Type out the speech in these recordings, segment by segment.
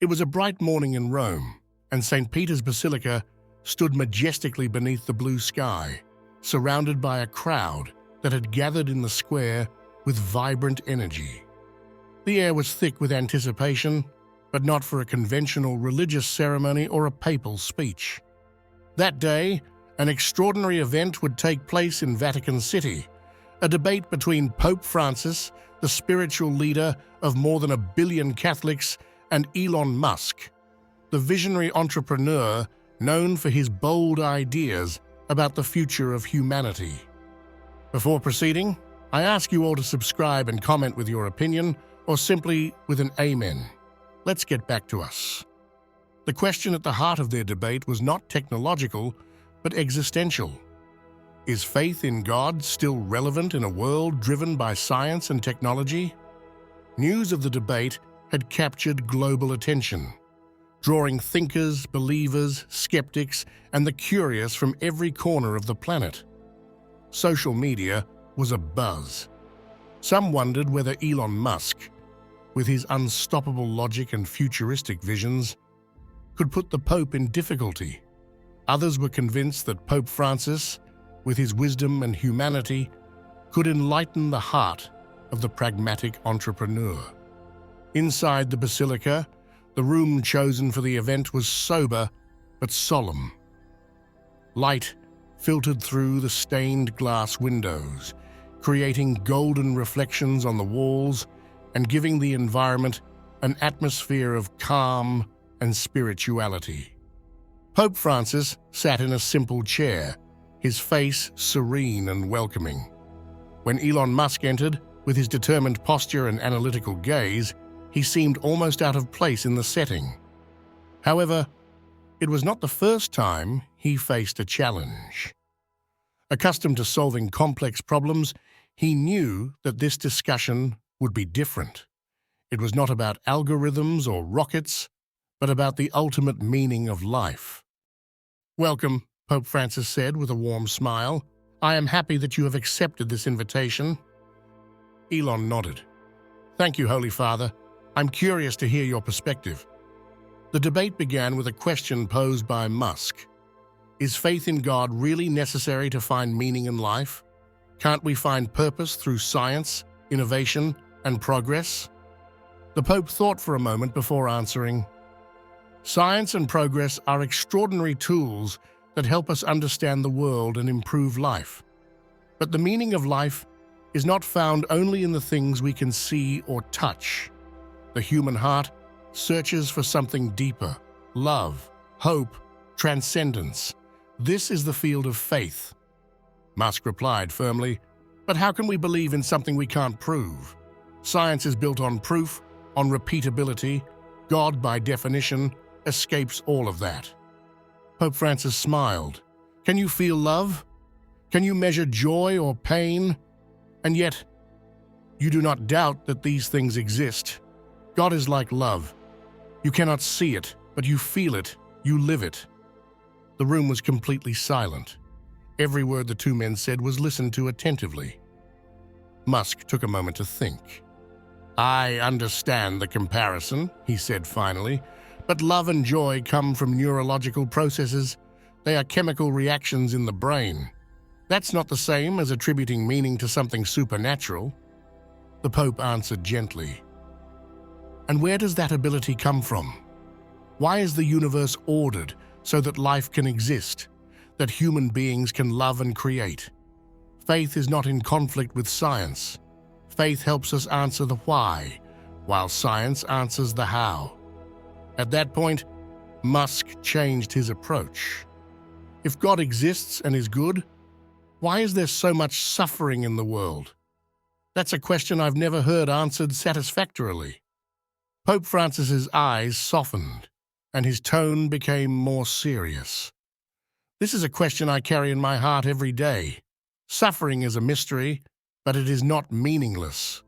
It was a bright morning in Rome, and St. Peter's Basilica stood majestically beneath the blue sky, surrounded by a crowd that had gathered in the square with vibrant energy. The air was thick with anticipation, but not for a conventional religious ceremony or a papal speech. That day, an extraordinary event would take place in Vatican City, a debate between Pope Francis, the spiritual leader of more than 1 billion Catholics, and Elon Musk, the visionary entrepreneur known for his bold ideas about the future of humanity. Before proceeding, I ask you all to subscribe and comment with your opinion, or simply with an amen. Let's get back to us. The question at the heart of their debate was not technological, but existential. Is faith in God still relevant in a world driven by science and technology? News of the debate had captured global attention, drawing thinkers, believers, skeptics, and the curious from every corner of the planet. Social media was abuzz. Some wondered whether Elon Musk, with his unstoppable logic and futuristic visions, could put the Pope in difficulty. Others were convinced that Pope Francis, with his wisdom and humanity, could enlighten the heart of the pragmatic entrepreneur. Inside the basilica, the room chosen for the event was sober but solemn. Light filtered through the stained glass windows, creating golden reflections on the walls and giving the environment an atmosphere of calm and spirituality. Pope Francis sat in a simple chair, his face serene and welcoming. When Elon Musk entered, with his determined posture and analytical gaze, he seemed almost out of place in the setting. However, it was not the first time he faced a challenge. Accustomed to solving complex problems, he knew that this discussion would be different. It was not about algorithms or rockets, but about the ultimate meaning of life. "Welcome," Pope Francis said with a warm smile. "I am happy that you have accepted this invitation." Elon nodded. "Thank you, Holy Father. I'm curious to hear your perspective." The debate began with a question posed by Musk. Is faith in God really necessary to find meaning in life? Can't we find purpose through science, innovation, and progress? The Pope thought for a moment before answering. "Science and progress are extraordinary tools that help us understand the world and improve life. But the meaning of life is not found only in the things we can see or touch. The human heart searches for something deeper: love, hope, transcendence. This is the field of faith." Musk replied firmly, "But how can we believe in something we can't prove? Science is built on proof, on repeatability. God, by definition, escapes all of that." Pope Francis smiled. "Can you feel love? Can you measure joy or pain? And yet, you do not doubt that these things exist. God is like love. You cannot see it, but you feel it, you live it." The room was completely silent. Every word the two men said was listened to attentively. Musk took a moment to think. "I understand the comparison," he said finally, "but love and joy come from neurological processes. They are chemical reactions in the brain. That's not the same as attributing meaning to something supernatural." The Pope answered gently. "And where does that ability come from? Why is the universe ordered so that life can exist, that human beings can love and create? Faith is not in conflict with science. Faith helps us answer the why, while science answers the how." At that point, Musk changed his approach. "If God exists and is good, why is there so much suffering in the world? That's a question I've never heard answered satisfactorily." Pope Francis's eyes softened, and his tone became more serious. "This is a question I carry in my heart every day. Suffering is a mystery, but it is not meaningless.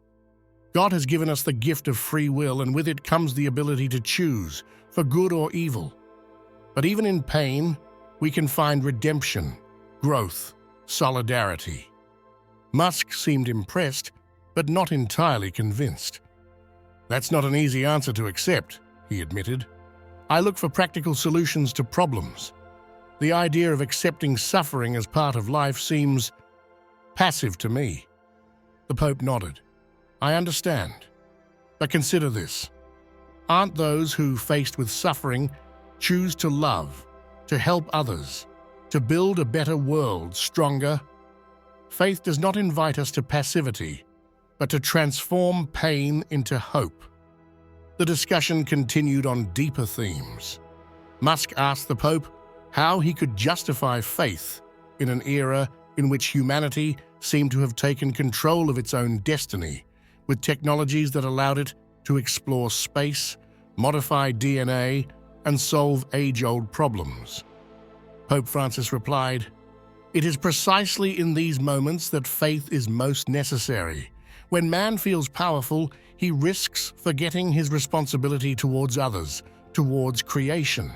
God has given us the gift of free will, and with it comes the ability to choose, for good or evil. But even in pain, we can find redemption, growth, solidarity." Musk seemed impressed, but not entirely convinced. "That's not an easy answer to accept," he admitted. "I look for practical solutions to problems. The idea of accepting suffering as part of life seems passive to me." The Pope nodded. "I understand. But consider this. Aren't those who, faced with suffering, choose to love, to help others, to build a better world stronger? Faith does not invite us to passivity, but to transform pain into hope." The discussion continued on deeper themes. Musk asked the Pope how he could justify faith in an era in which humanity seemed to have taken control of its own destiny, with technologies that allowed it to explore space, modify DNA, and solve age-old problems. Pope Francis replied, "It is precisely in these moments that faith is most necessary. When man feels powerful, he risks forgetting his responsibility towards others, towards creation.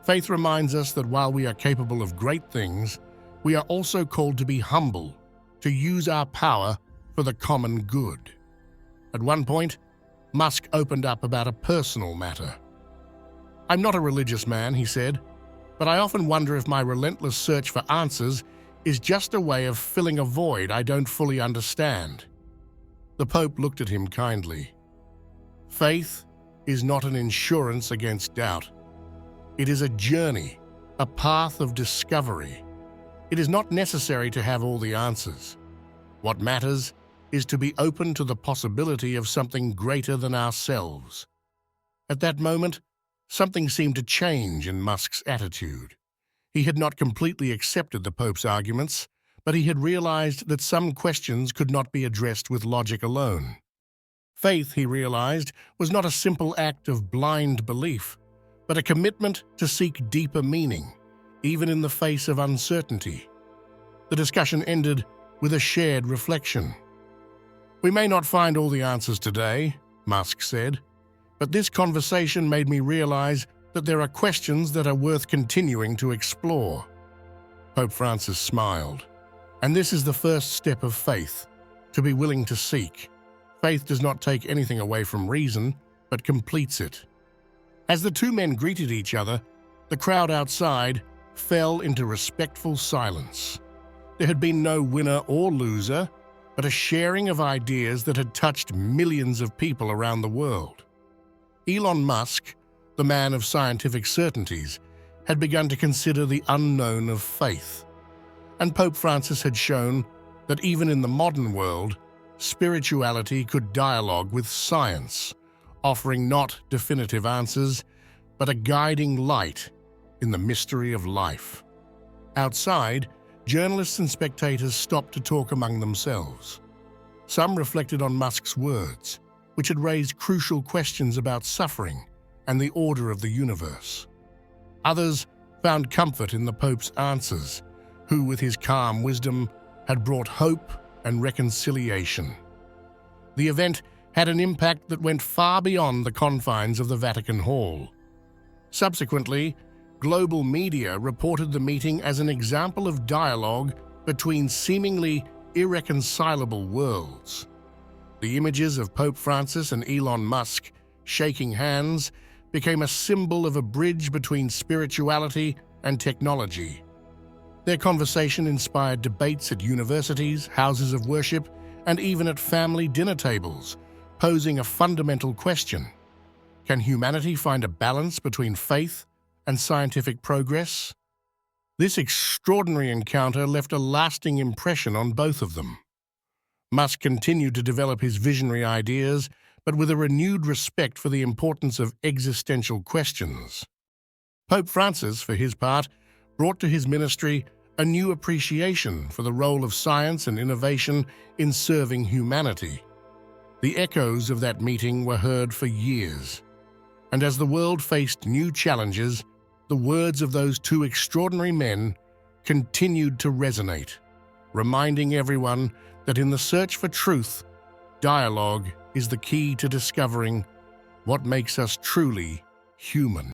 Faith reminds us that while we are capable of great things, we are also called to be humble, to use our power for the common good." At one point, Musk opened up about a personal matter. "I'm not a religious man," he said, "but I often wonder if my relentless search for answers is just a way of filling a void I don't fully understand." The Pope looked at him kindly. "Faith is not an insurance against doubt. It is a journey, a path of discovery. It is not necessary to have all the answers. What matters is to be open to the possibility of something greater than ourselves." At that moment, something seemed to change in Musk's attitude. He had not completely accepted the Pope's arguments, but he had realized that some questions could not be addressed with logic alone. Faith, he realized, was not a simple act of blind belief, but a commitment to seek deeper meaning, even in the face of uncertainty. The discussion ended with a shared reflection. "We may not find all the answers today," Musk said, "but this conversation made me realize that there are questions that are worth continuing to explore." Pope Francis smiled. "And this is the first step of faith, to be willing to seek. Faith does not take anything away from reason, but completes it." As the two men greeted each other, the crowd outside fell into respectful silence. There had been no winner or loser, but a sharing of ideas that had touched millions of people around the world. Elon Musk, the man of scientific certainties, had begun to consider the unknown of faith. And Pope Francis had shown that even in the modern world, spirituality could dialogue with science, offering not definitive answers, but a guiding light in the mystery of life. Outside, journalists and spectators stopped to talk among themselves. Some reflected on Musk's words, which had raised crucial questions about suffering and the order of the universe. Others found comfort in the Pope's answers, who, with his calm wisdom, had brought hope and reconciliation. The event had an impact that went far beyond the confines of the Vatican Hall. Subsequently, global media reported the meeting as an example of dialogue between seemingly irreconcilable worlds. The images of Pope Francis and Elon Musk shaking hands became a symbol of a bridge between spirituality and technology. Their conversation inspired debates at universities, houses of worship, and even at family dinner tables, posing a fundamental question: can humanity find a balance between faith and scientific progress? This extraordinary encounter left a lasting impression on both of them. Musk continued to develop his visionary ideas, but with a renewed respect for the importance of existential questions. Pope Francis, for his part, brought to his ministry a new appreciation for the role of science and innovation in serving humanity. The echoes of that meeting were heard for years, and as the world faced new challenges, the words of those two extraordinary men continued to resonate, reminding everyone that in the search for truth, dialogue is the key to discovering what makes us truly human.